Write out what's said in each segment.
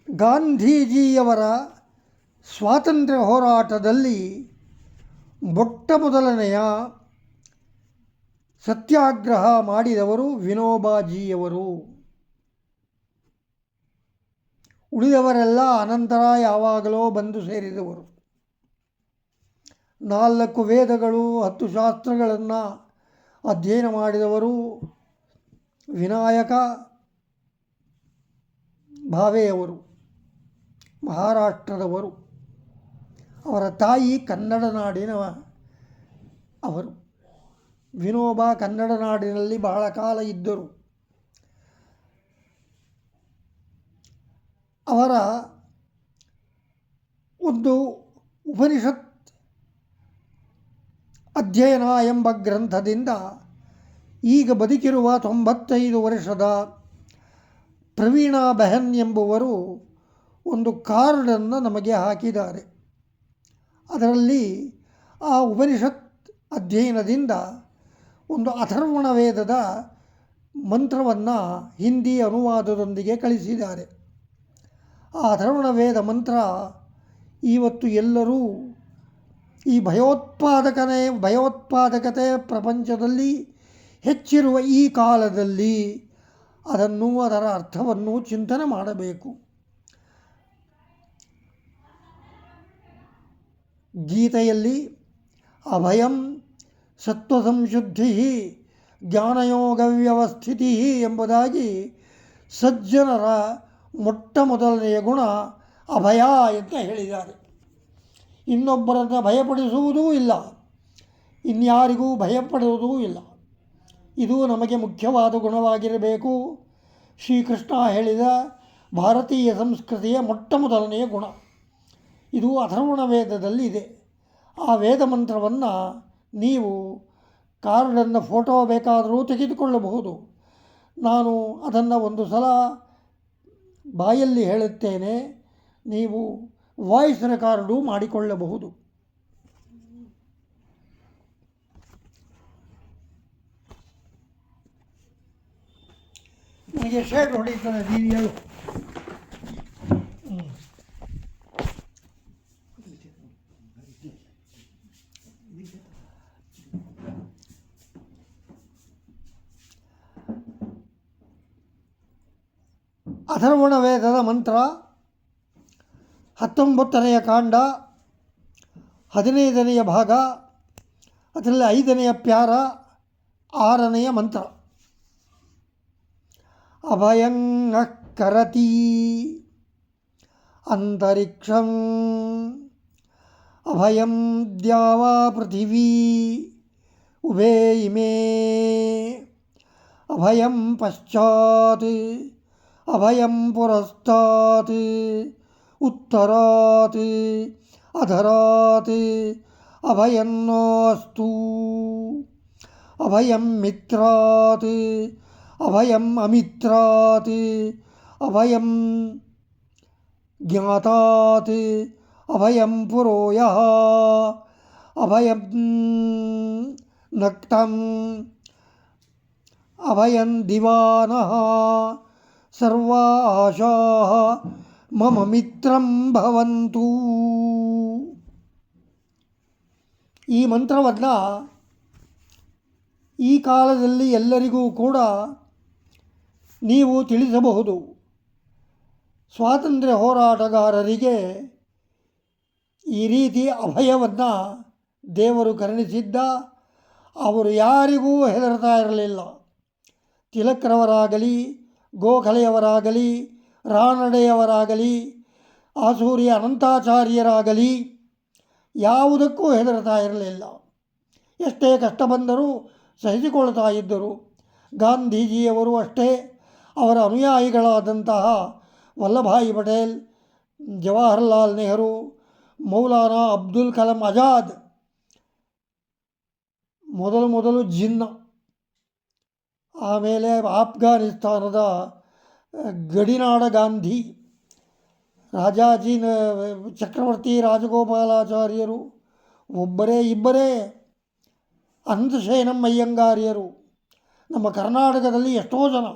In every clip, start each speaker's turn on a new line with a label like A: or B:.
A: ಗಾಂಧೀಜಿಯವರ ಸ್ವಾತಂತ್ರ್ಯ ಹೋರಾಟದಲ್ಲಿ ಮೊಟ್ಟ ಮೊದಲನೆಯ ಸತ್ಯಾಗ್ರಹ ಮಾಡಿದವರು ವಿನೋಬಾಜಿಯವರು. ಉಳಿದವರೆಲ್ಲ ಅನಂತರ ಯಾವಾಗಲೋ ಬಂದು ಸೇರಿದವರು. 4 ವೇದಗಳು 10 ಶಾಸ್ತ್ರಗಳನ್ನು ಅಧ್ಯಯನ ಮಾಡಿದವರು ವಿನಾಯಕ ಭಾವೆಯವರು, ಮಹಾರಾಷ್ಟ್ರದವರು. ಅವರ ತಾಯಿ ಕನ್ನಡ ನಾಡಿನ ಅವರು. ವಿನೋಬ ಕನ್ನಡ ನಾಡಿನಲ್ಲಿ ಬಹಳ ಕಾಲ ಇದ್ದರು. ಅವರ ಒಂದು ಉಪನಿಷತ್ ಅಧ್ಯಯನ ಎಂಬ ಗ್ರಂಥದಿಂದ ಈಗ ಬದುಕಿರುವ 95 ವರ್ಷದ ಪ್ರವೀಣಾ ಬೆಹನ್ ಎಂಬುವರು ಒಂದು ಕಾರ್ಡನ್ನು ನಮಗೆ ಹಾಕಿದ್ದಾರೆ. ಅದರಲ್ಲಿ ಆ ಉಪನಿಷತ್ ಅಧ್ಯಯನದಿಂದ ಒಂದು ಅಥರ್ವಣ ವೇದದ ಮಂತ್ರವನ್ನು ಹಿಂದಿ ಅನುವಾದದೊಂದಿಗೆ ಕಳಿಸಿದ್ದಾರೆ. ಆ ಅಥರ್ವಣ ವೇದ ಮಂತ್ರ ಇವತ್ತು ಎಲ್ಲರೂ ಈ ಭಯೋತ್ಪಾದಕತೆ ಪ್ರಪಂಚದಲ್ಲಿ ಹೆಚ್ಚಿರುವ ಈ ಕಾಲದಲ್ಲಿ ಅದನ್ನು, ಅದರ ಅರ್ಥವನ್ನು ಚಿಂತನೆ ಮಾಡಬೇಕು. ಗೀತೆಯಲ್ಲಿ ಅಭಯಂ ಸತ್ವಸಂಶುದ್ಧಿ ಜ್ಞಾನಯೋಗ ವ್ಯವಸ್ಥಿತಿ ಎಂಬುದಾಗಿ ಸಜ್ಜನರ ಮೊಟ್ಟ ಮೊದಲನೆಯ ಗುಣ ಅಭಯ ಅಂತ ಹೇಳಿದ್ದಾರೆ. ಇನ್ನೊಬ್ಬರನ್ನು ಭಯಪಡಿಸುವುದೂ ಇಲ್ಲ, ಇನ್ಯಾರಿಗೂ ಭಯಪಡುವುದೂ ಇಲ್ಲ. ಇದು ನಮಗೆ ಮುಖ್ಯವಾದ ಗುಣವಾಗಿರಬೇಕು. ಶ್ರೀಕೃಷ್ಣ ಹೇಳಿದ ಭಾರತೀಯ ಸಂಸ್ಕೃತಿಯ ಮೊಟ್ಟ ಮೊದಲನೆಯ ಗುಣ ಇದು ಅಥರ್ವಣ ವೇದದಲ್ಲಿ ಇದೆ. ಆ ವೇದ ಮಂತ್ರವನ್ನು ನೀವು ಕಾರ್ಡನ್ನು ಫೋಟೋ ಬೇಕಾದರೂ ತೆಗೆದುಕೊಳ್ಳಬಹುದು. ನಾನು ಅದನ್ನು ಒಂದು ಸಲ ಬಾಯಲ್ಲಿ ಹೇಳುತ್ತೇನೆ, ನೀವು ವಾಯ್ಸ್ ರೆಕಾರ್ಡು ಮಾಡಿಕೊಳ್ಳಬಹುದು. ನನಗೆ ಶೇಡ್ ಹೊಡೀತದೆ, ನೀವು ಹೇಳು. ಅಥರ್ವಣ ವೇದದ ಮಂತ್ರ 19ನೆಯ ಕಾಂಡ 15ನೆಯ ಭಾಗ, ಅದರಲ್ಲಿ 5ನೆಯ ಪ್ಯಾರ 6ನೆಯ ಮಂತ್ರ. ಅಭಯಂ ಕರತಿ ಅಂತರಿಕ್ಷಂ ಅಭಯಂ ದ್ಯಾವಾ ಪೃಥಿವೀ ಉಭೇ ಇಮೇ ಅಭಯಂ ಪಶ್ಚಾತ್ ಅಭಯಂ ಪುರಸ್ತಾತ್ ಉತ್ತರಾತ್ ಅಧರಾತ್ ಅಭಯನ್ನೋಸ್ತು ಅಭಯಂ ಮಿತ್ರಾತ್ ಅಭಯಂ ಅಮಿತ್ರಾತ್ ಅಭಯಂ ಜ್ಞಾತಾತ್ ಅಭಯಂ ಪುರೋಯಃ ಅಭಯಂ ನಕ್ತಂ ಅಭಯಂ ದಿವಾನಃ ಸರ್ವಾ ಆಶಾಃ ಮಮ ಮಿತ್ರಂ ಭವಂತು. ಈ ಮಂತ್ರವನ್ನು ಈ ಕಾಲದಲ್ಲಿ ಎಲ್ಲರಿಗೂ ಕೂಡ ನೀವು ತಿಳಿಸಬಹುದು. ಸ್ವಾತಂತ್ರ್ಯ ಹೋರಾಟಗಾರರಿಗೆ ಈ ರೀತಿ ಅಭಯವನ್ನು ದೇವರು ಕರುಣಿಸಿದ್ದ. ಅವರು ಯಾರಿಗೂ ಹೆದರ್ತಾ ಇರಲಿಲ್ಲ. ತಿಲಕ್ರವರಾಗಲಿ, ಗೋಖಲೆಯವರಾಗಲಿ, ರಾನಡೆಯವರಾಗಲಿ, ಆಸೂರಿಯ ಅನಂತಾಚಾರ್ಯರಾಗಲಿ ಯಾವುದಕ್ಕೂ ಹೆದರ್ತಾ ಇರಲಿಲ್ಲ. ಎಷ್ಟೇ ಕಷ್ಟ ಬಂದರೂ ಸಹಿಸಿಕೊಳ್ತಾ ಇದ್ದರು. ಗಾಂಧೀಜಿಯವರು ಅಷ್ಟೇ. ಅವರ ಅನುಯಾಯಿಗಳಾದಂತಹ ವಲ್ಲಭಾಯಿ ಪಟೇಲ್, ಜವಾಹರ್ಲಾಲ್ ನೆಹರು, ಮೌಲಾನಾ ಅಬ್ದುಲ್ ಕಲಾಂ ಆಜಾದ್, ಮೊದಲು ಜಿನ್ನಾ, ಆಮೇಲೆ ಆಫ್ಘಾನಿಸ್ತಾನದ ಗಡಿನಾಡ ಗಾಂಧಿ, ರಾಜಾಜಿ ಚಕ್ರವರ್ತಿ ರಾಜಗೋಪಾಲಾಚಾರ್ಯರು, ಒಬ್ಬರೇ ಇಬ್ಬರೇ ಅನಂತಶಯನಂ ಅಯ್ಯಂಗಾರ್ಯರು, ನಮ್ಮ ಕರ್ನಾಟಕದಲ್ಲಿ ಎಷ್ಟೋ ಜನ,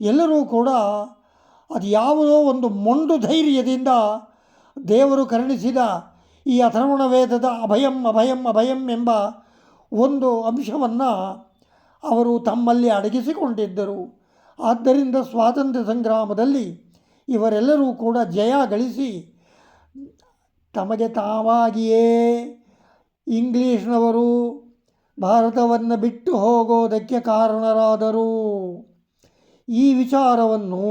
A: ಎಲ್ಲರೂ ಕೂಡ ಅದು ಯಾವುದೋ ಒಂದು ಮೊಂಡು ಧೈರ್ಯದಿಂದ ದೇವರು ಕರುಣಿಸಿದ ಈ ಅಥರ್ವಣ ವೇದದ ಅಭಯಂ ಅಭಯಂ ಅಭಯಂ ಎಂಬ ಒಂದು ಅಂಶವನ್ನು ಅವರು ತಮ್ಮಲ್ಲಿ ಅಡಗಿಸಿಕೊಂಡಿದ್ದರು. ಆದ್ದರಿಂದ ಸ್ವಾತಂತ್ರ್ಯ ಸಂಗ್ರಾಮದಲ್ಲಿ ಇವರೆಲ್ಲರೂ ಕೂಡ ಜಯ ಗಳಿಸಿ ತಮಗೆ ತಾವಾಗಿಯೇ ಇಂಗ್ಲೀಷ್ನವರು ಭಾರತವನ್ನು ಬಿಟ್ಟು ಹೋಗೋದಕ್ಕೆ ಕಾರಣರಾದರು. ಈ ವಿಚಾರವನ್ನು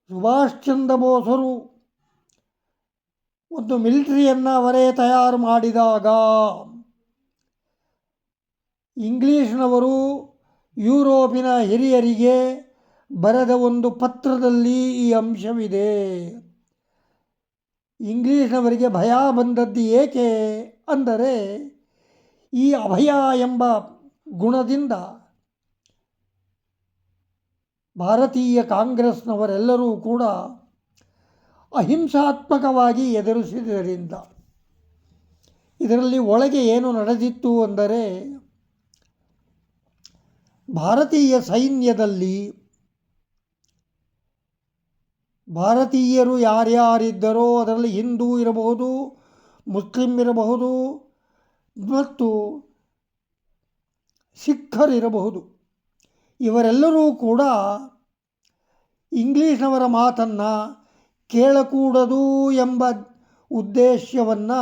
A: ಸುಭಾಷ್ ಚಂದ್ರ ಬೋಸರು ಒಂದು ಮಿಲಿಟರಿಯನ್ನು ಅವರೇ ತಯಾರು ಮಾಡಿದಾಗ ಇಂಗ್ಲೀಷ್ನವರು ಯುರೋಪಿನ ಹಿರಿಯರಿಗೆ ಬರೆದ ಒಂದು ಪತ್ರದಲ್ಲಿ ಈ ಅಂಶವಿದೆ. ಇಂಗ್ಲೀಷ್ನವರಿಗೆ ಭಯ ಬಂದದ್ದು ಏಕೆ ಅಂದರೆ, ಈ ಅಭಯ ಎಂಬ ಗುಣದಿಂದ ಭಾರತೀಯ ಕಾಂಗ್ರೆಸ್ನವರೆಲ್ಲರೂ ಕೂಡ ಅಹಿಂಸಾತ್ಮಕವಾಗಿ ಎದುರಿಸಿದ್ದರಿಂದ. ಇದರಲ್ಲಿ ಒಳಗೆ ಏನು ನಡೆದಿತ್ತು ಅಂದರೆ, ಭಾರತೀಯ ಸೈನ್ಯದಲ್ಲಿ ಭಾರತೀಯರು ಯಾರ್ಯಾರಿದ್ದರೋ ಅದರಲ್ಲಿ ಹಿಂದೂ ಇರಬಹುದು, ಮುಸ್ಲಿಂ ಇರಬಹುದು ಮತ್ತು ಸಿಖ್ಖರಿರಬಹುದು. ಇವರೆಲ್ಲರೂ ಕೂಡ ಇಂಗ್ಲೀಷ್ನವರ ಮಾತನ್ನು ಕೇಳಕೂಡದು ಎಂಬ ಉದ್ದೇಶವನ್ನು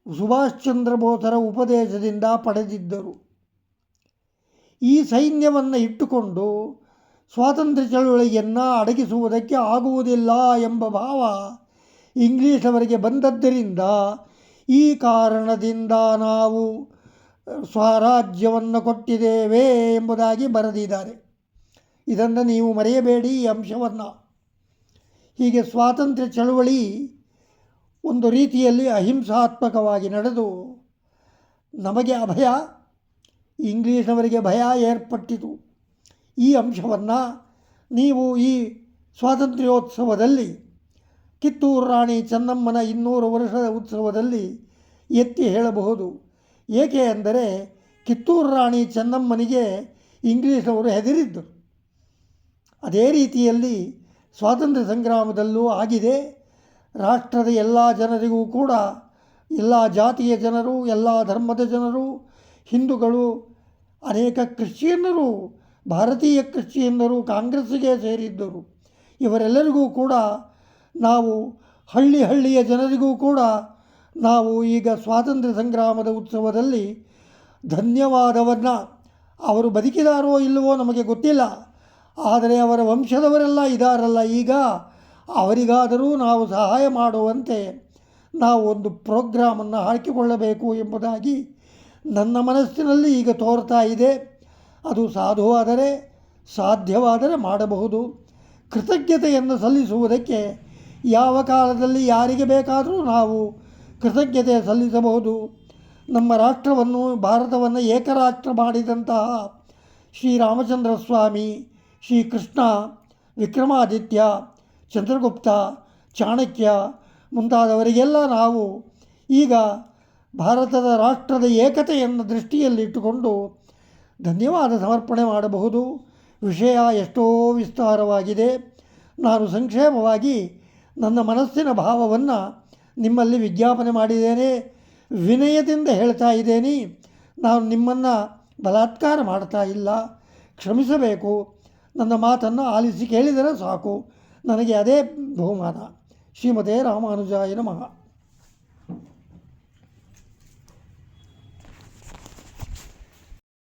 A: ಸುಭಾಷ್ ಚಂದ್ರ ಬೋಸರ ಉಪದೇಶದಿಂದ ಪಡೆದಿದ್ದರು. ಈ ಸೈನ್ಯವನ್ನು ಇಟ್ಟುಕೊಂಡು ಸ್ವಾತಂತ್ರ್ಯ ಚಳವಳಿಯನ್ನು ಅಡಗಿಸುವುದಕ್ಕೆ ಆಗುವುದಿಲ್ಲ ಎಂಬ ಭಾವ ಇಂಗ್ಲೀಷವರಿಗೆ ಬಂದದ್ದರಿಂದ ಈ ಕಾರಣದಿಂದ ನಾವು ಸ್ವರಾಜ್ಯವನ್ನು ಕೊಟ್ಟಿದ್ದೇವೆ ಎಂಬುದಾಗಿ ಬರೆದಿದ್ದಾರೆ. ಇದನ್ನು ನೀವು ಮರೆಯಬೇಡಿ ಈ ಅಂಶವನ್ನು. ಹೀಗೆ ಸ್ವಾತಂತ್ರ್ಯ ಚಳವಳಿ ಒಂದು ರೀತಿಯಲ್ಲಿ ಅಹಿಂಸಾತ್ಮಕವಾಗಿ ನಡೆದು ನಮಗೆ ಅಭಯ, ಇಂಗ್ಲೀಷ್ನವರಿಗೆ ಭಯ ಏರ್ಪಟ್ಟಿತು. ಈ ಅಂಶವನ್ನು ನೀವು ಈ ಸ್ವಾತಂತ್ರ್ಯೋತ್ಸವದಲ್ಲಿ ಕಿತ್ತೂರು ರಾಣಿ ಚೆನ್ನಮ್ಮನ 200 ವರ್ಷದ ಉತ್ಸವದಲ್ಲಿ ಎತ್ತಿ ಹೇಳಬಹುದು. ಏಕೆ ಅಂದರೆ ಕಿತ್ತೂರು ರಾಣಿ ಚೆನ್ನಮ್ಮನಿಗೆ ಇಂಗ್ಲೀಷವರು ಹೆದರಿದ್ದರು. ಅದೇ ರೀತಿಯಲ್ಲಿ ಸ್ವಾತಂತ್ರ್ಯ ಸಂಗ್ರಾಮದಲ್ಲೂ ಆಗಿದೆ. ರಾಷ್ಟ್ರದ ಎಲ್ಲ ಜನರಿಗೂ ಕೂಡ, ಎಲ್ಲ ಜಾತಿಯ ಜನರು, ಎಲ್ಲ ಧರ್ಮದ ಜನರು, ಹಿಂದೂಗಳು, ಅನೇಕ ಕ್ರಿಶ್ಚಿಯನ್ನರು, ಭಾರತೀಯ ಕ್ರಿಶ್ಚಿಯನ್ನರು ಕಾಂಗ್ರೆಸ್ಸಿಗೆ ಸೇರಿದ್ದರು. ಇವರೆಲ್ಲರಿಗೂ ಕೂಡ ನಾವು ಹಳ್ಳಿಯ ಜನರಿಗೂ ಕೂಡ ನಾವು ಈಗ ಸ್ವಾತಂತ್ರ್ಯ ಸಂಗ್ರಾಮದ ಉತ್ಸವದಲ್ಲಿ ಧನ್ಯವಾದವನ್ನು, ಅವರು ಬದುಕಿದಾರೋ ಇಲ್ಲವೋ ನಮಗೆ ಗೊತ್ತಿಲ್ಲ, ಆದರೆ ಅವರ ವಂಶದವರೆಲ್ಲ ಇದ್ದಾರಲ್ಲ, ಈಗ ಅವರಿಗಾದರೂ ನಾವು ಸಹಾಯ ಮಾಡುವಂತೆ ನಾವು ಒಂದು ಪ್ರೋಗ್ರಾಮನ್ನು ಹಾಕಿಕೊಳ್ಳಬೇಕು ಎಂಬುದಾಗಿ ನನ್ನ ಮನಸ್ಸಿನಲ್ಲಿ ಈಗ ತೋರ್ತಾ ಇದೆ. ಅದು ಸಾಧುವಾದರೆ, ಸಾಧ್ಯವಾದರೆ ಮಾಡಬಹುದು. ಕೃತಜ್ಞತೆಯನ್ನು ಸಲ್ಲಿಸುವುದಕ್ಕೆ ಯಾವ ಕಾಲದಲ್ಲಿ ಯಾರಿಗೆ ಬೇಕಾದರೂ ನಾವು ಕೃತಜ್ಞತೆ ಸಲ್ಲಿಸಬಹುದು. ನಮ್ಮ ರಾಷ್ಟ್ರವನ್ನು, ಭಾರತವನ್ನು ಏಕರಾಷ್ಟ್ರ ಮಾಡಿದಂತಹ ಶ್ರೀರಾಮಚಂದ್ರ ಸ್ವಾಮಿ, ಶ್ರೀಕೃಷ್ಣ, ವಿಕ್ರಮಾದಿತ್ಯ, ಚಂದ್ರಗುಪ್ತ, ಚಾಣಕ್ಯ ಮುಂತಾದವರಿಗೆಲ್ಲ ನಾವು ಈಗ ಭಾರತದ ರಾಷ್ಟ್ರದ ಏಕತೆಯನ್ನು ದೃಷ್ಟಿಯಲ್ಲಿಟ್ಟುಕೊಂಡು ಧನ್ಯವಾದ ಸಮರ್ಪಣೆ ಮಾಡಬಹುದು. ವಿಷಯ ಎಷ್ಟೋ ವಿಸ್ತಾರವಾಗಿದೆ. ನಾನು ಸಂಕ್ಷೇಪವಾಗಿ ನನ್ನ ಮನಸ್ಸಿನ ಭಾವವನ್ನು ನಿಮ್ಮಲ್ಲಿ ವಿಜ್ಞಾಪನೆ ಮಾಡಿದ್ದೇನೆ. ವಿನಯದಿಂದ ಹೇಳ್ತಾ ಇದ್ದೇನೆ. ನಾನು ನಿಮ್ಮನ್ನು ಬಲಾತ್ಕಾರ ಮಾಡ್ತಾ ಇಲ್ಲ, ಕ್ಷಮಿಸಬೇಕು. ನನ್ನ ಮಾತನ್ನು ಆಲಿಸಿ ಕೇಳಿದರೆ ಸಾಕು, ನನಗೆ ಅದೇ ಬಹುಮಾನ. ಶ್ರೀಮತೆ ರಾಮಾನುಜಾಯ ನಮಃ.